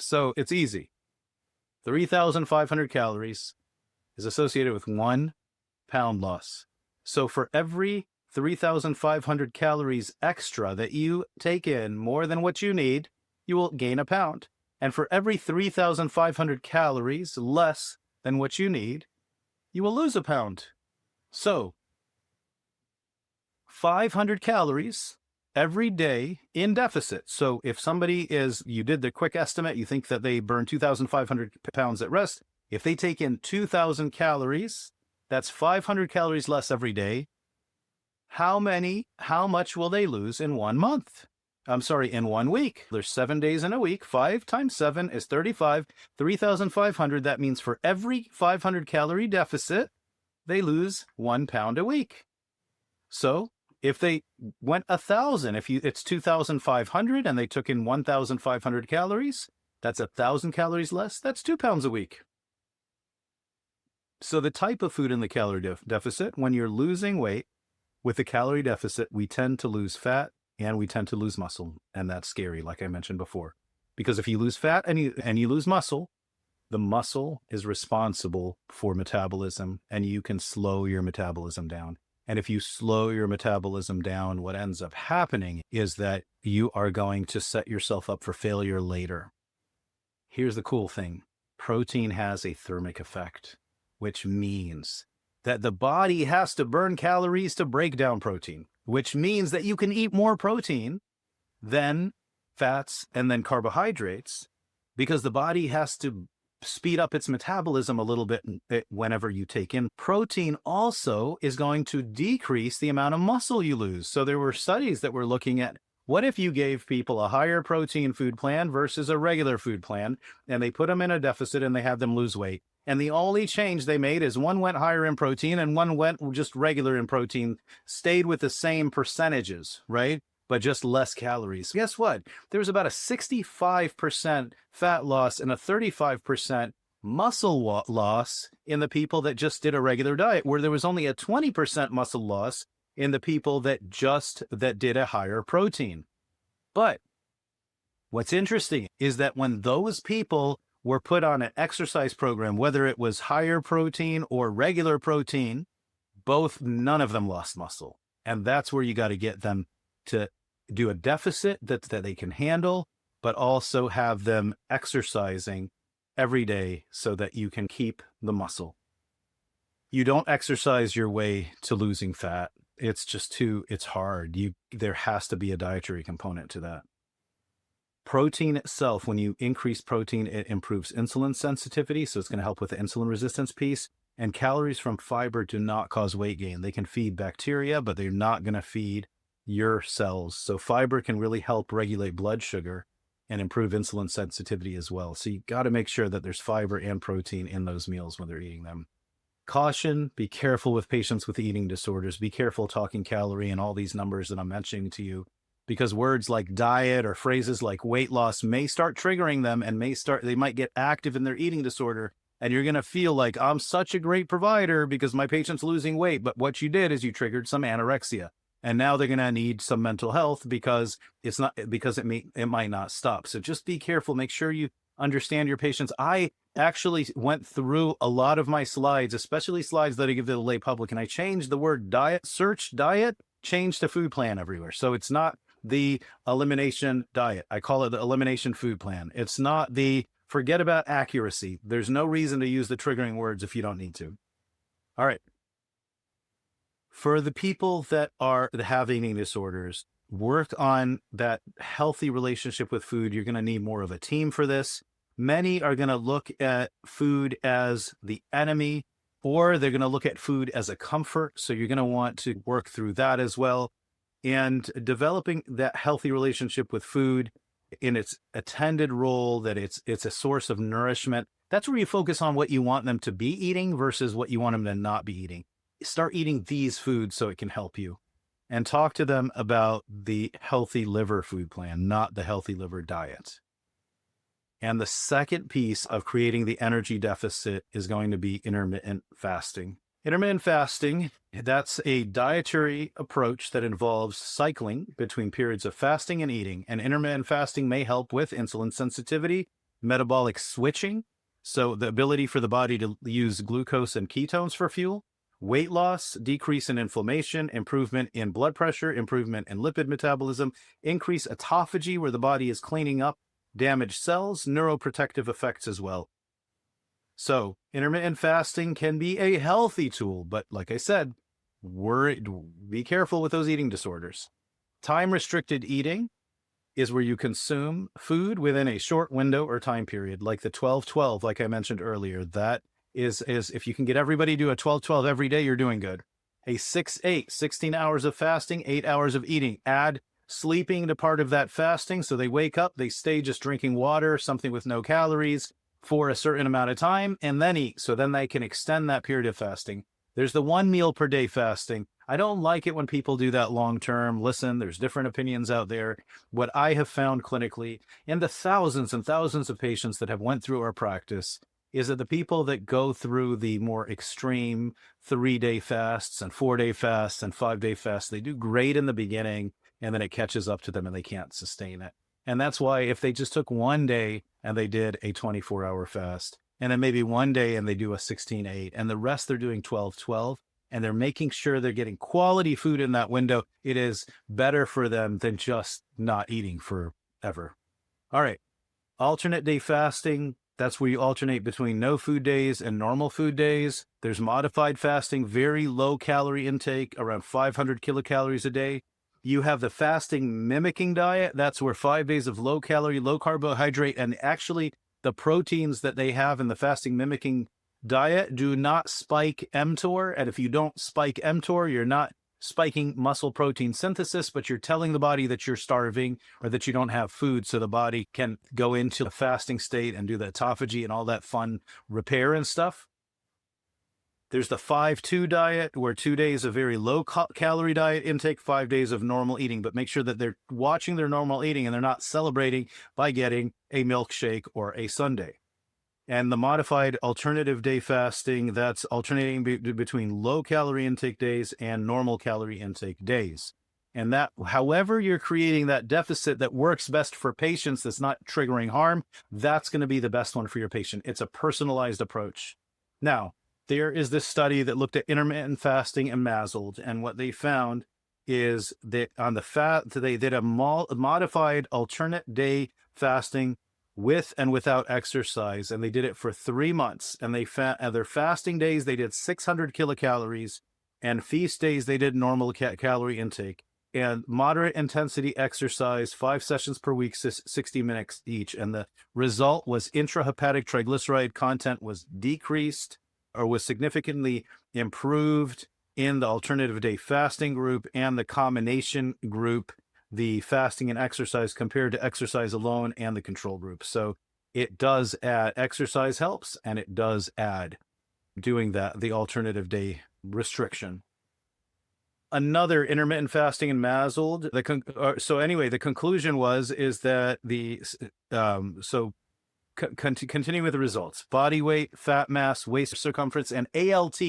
So it's easy. 3,500 calories is associated with 1 pound loss. So for every 3,500 calories extra that you take in more than what you need, you will gain a pound. And for every 3,500 calories less than what you need, you will lose a pound. So 500 calories every day in deficit. So if somebody you did the quick estimate, you think that they burn 2,500 pounds at rest. If they take in 2,000 calories, that's 500 calories less every day. How much will they lose in 1 month? In 1 week. There's 7 days in a week. 5 times 7 is 35, 3,500. That means for every 500 calorie deficit, they lose 1 pound a week. So if they went 1,000, it's 2,500 and they took in 1,500 calories, that's 1,000 calories less. That's 2 pounds a week. So the type of food in the calorie deficit, when you're losing weight with the calorie deficit, we tend to lose fat and we tend to lose muscle. And that's scary, like I mentioned before, because if you lose fat and you lose muscle, the muscle is responsible for metabolism and you can slow your metabolism down. And if you slow your metabolism down, what ends up happening is that you are going to set yourself up for failure later. Here's the cool thing. Protein has a thermic effect, which means that the body has to burn calories to break down protein, which means that you can eat more protein than fats and then carbohydrates, because the body has to speed up its metabolism a little bit whenever you take in. Protein also is going to decrease the amount of muscle you lose. So there were studies that were looking at what if you gave people a higher protein food plan versus a regular food plan, and they put them in a deficit and they had them lose weight. And the only change they made is one went higher in protein and one went just regular in protein, stayed with the same percentages, right? But just less calories. Guess what? There was about a 65% fat loss and a 35% muscle loss in the people that just did a regular diet, where there was only a 20% muscle loss in the people that did a higher protein. But what's interesting is that when those people were put on an exercise program, whether it was higher protein or regular protein, none of them lost muscle. And that's where you got to get them to do a deficit that they can handle, but also have them exercising every day so that you can keep the muscle. You don't exercise your way to losing fat. It's hard. There has to be a dietary component to that. Protein itself, when you increase protein, it improves insulin sensitivity. So it's going to help with the insulin resistance piece. And calories from fiber do not cause weight gain. They can feed bacteria, but they're not going to feed your cells. So fiber can really help regulate blood sugar and improve insulin sensitivity as well. So you got to make sure that there's fiber and protein in those meals when they're eating them. Caution, be careful with patients with eating disorders. Be careful talking calorie and all these numbers that I'm mentioning to you, because words like diet or phrases like weight loss may start triggering them and they might get active in their eating disorder. And you're going to feel like, I'm such a great provider because my patient's losing weight. But what you did is you triggered some anorexia. And now they're going to need some mental health because it might not stop. So just be careful. Make sure you understand your patients. I actually went through a lot of my slides, especially slides that I give to the lay public, and I changed the word diet, search diet, change to food plan everywhere. So it's not the elimination diet. I call it the elimination food plan. It's not forget about accuracy. There's no reason to use the triggering words if you don't need to. All right. For the people that have eating disorders, work on that healthy relationship with food. You're going to need more of a team for this. Many are going to look at food as the enemy, or they're going to look at food as a comfort. So you're going to want to work through that as well. And developing that healthy relationship with food in its attended role, that it's a source of nourishment. That's where you focus on what you want them to be eating versus what you want them to not be eating. Start eating these foods so it can help you, and talk to them about the healthy liver food plan, not the healthy liver diet. And the second piece of creating the energy deficit is going to be intermittent fasting. Intermittent fasting, that's a dietary approach that involves cycling between periods of fasting and eating. And intermittent fasting may help with insulin sensitivity metabolic switching, so the ability for the body to use glucose and ketones for fuel, weight loss, decrease in inflammation, improvement in blood pressure, improvement in lipid metabolism, increase autophagy, where the body is cleaning up damaged cells, neuroprotective effects as well. So intermittent fasting can be a healthy tool, but like I said, be careful with those eating disorders. Time-restricted eating is where you consume food within a short window or time period, like the 12-12, like I mentioned earlier. That is if you can get everybody to do a 12-12 every day, you're doing good. A 6-8, 16 hours of fasting, 8 hours of eating. Add sleeping to part of that fasting, so they wake up, they stay just drinking water, something with no calories, for a certain amount of time, and then eat. So then they can extend that period of fasting. There's the 1 meal per day fasting. I don't like it when people do that long term. Listen, there's different opinions out there. What I have found clinically, and the thousands and thousands of patients that have went through our practice, is that the people that go through the more extreme 3-day fasts and 4-day fasts and 5-day fasts, they do great in the beginning, and then it catches up to them and they can't sustain it. And that's why if they just took one day and they did a 24-hour fast, and then maybe one day and they do a 16-8, and the rest they're doing 12-12, and they're making sure they're getting quality food in that window, it is better for them than just not eating forever. All right. Alternate day fasting. That's where you alternate between no food days and normal food days. There's modified fasting, very low calorie intake, around 500 kilocalories a day. You have the fasting mimicking diet. That's where 5 days of low calorie, low carbohydrate, and actually the proteins that they have in the fasting mimicking diet do not spike mTOR. And if you don't spike mTOR, you're not spiking muscle protein synthesis, but you're telling the body that you're starving or that you don't have food, so the body can go into a fasting state and do the autophagy and all that fun repair and stuff. There's the 5-2 diet, where 2 days of very low calorie diet intake, 5 days of normal eating, but make sure that they're watching their normal eating and they're not celebrating by getting a milkshake or a sundae. And the modified alternative day fasting, that's alternating between low calorie intake days and normal calorie intake days. And that, however you're creating that deficit that works best for patients, that's not triggering harm, that's going to be the best one for your patient. It's a personalized approach. Now, there is this study that looked at intermittent fasting and MASLD, and what they found is that on the they did a modified alternate day fasting with and without exercise, and they did it for 3 months. And they their fasting days, they did 600 kilocalories, and feast days, they did normal calorie intake. And moderate intensity exercise, 5 sessions per week, 60 minutes each. And the result was intrahepatic triglyceride content was decreased or was significantly improved in the alternative day fasting group and the combination group, the fasting and exercise, compared to exercise alone and the control group. So it does add, exercise helps, and it does add doing that, the alternative day restriction. Another intermittent fasting and MASLD. The conclusion is that continuing with the results, body weight, fat mass, waist circumference, and ALT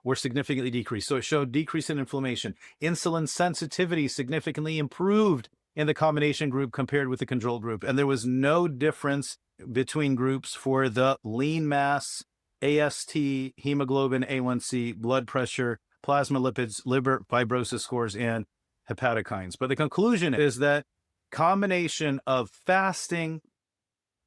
were significantly decreased. So it showed decrease in inflammation. Insulin sensitivity significantly improved in the combination group compared with the control group. And there was no difference between groups for the lean mass, AST, hemoglobin, A1C, blood pressure, plasma lipids, liver fibrosis scores, and hepatokines. But the conclusion is that combination of fasting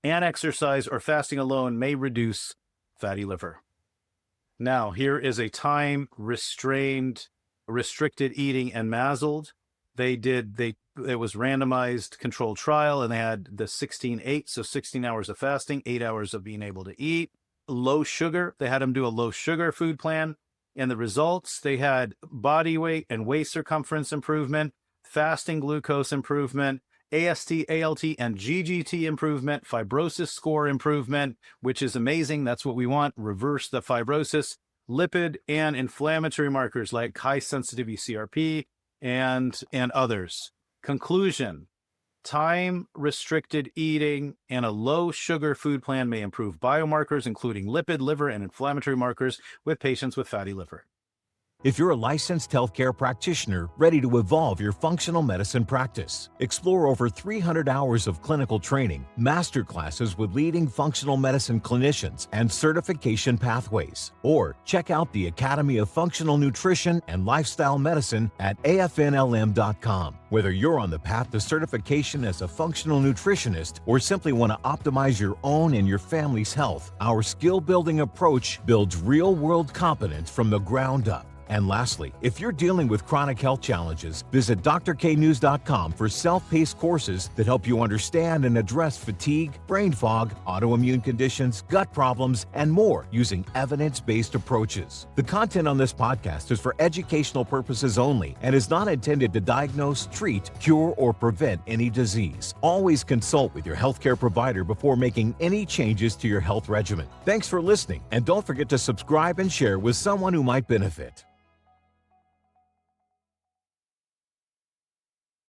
and exercise or fasting alone may reduce fatty liver. Now, here is a time restricted eating and MASLD. It was randomized controlled trial, and they had the 16-8, so 16 hours of fasting, 8 hours of being able to eat. Low sugar, they had them do a low sugar food plan. And the results, they had body weight and waist circumference improvement, fasting glucose improvement, AST, ALT, and GGT improvement, fibrosis score improvement, which is amazing. That's what we want. Reverse the fibrosis, lipid and inflammatory markers like high sensitivity CRP and others. Conclusion: time-restricted eating and a low-sugar food plan may improve biomarkers, including lipid, liver, and inflammatory markers with patients with fatty liver. If you're a licensed healthcare practitioner ready to evolve your functional medicine practice, explore over 300 hours of clinical training, masterclasses with leading functional medicine clinicians, and certification pathways. Or check out the Academy of Functional Nutrition and Lifestyle Medicine at afnlm.com. Whether you're on the path to certification as a functional nutritionist or simply want to optimize your own and your family's health, our skill-building approach builds real-world competence from the ground up. And lastly, if you're dealing with chronic health challenges, visit drknews.com for self-paced courses that help you understand and address fatigue, brain fog, autoimmune conditions, gut problems, and more using evidence-based approaches. The content on this podcast is for educational purposes only and is not intended to diagnose, treat, cure, or prevent any disease. Always consult with your healthcare provider before making any changes to your health regimen. Thanks for listening, and don't forget to subscribe and share with someone who might benefit.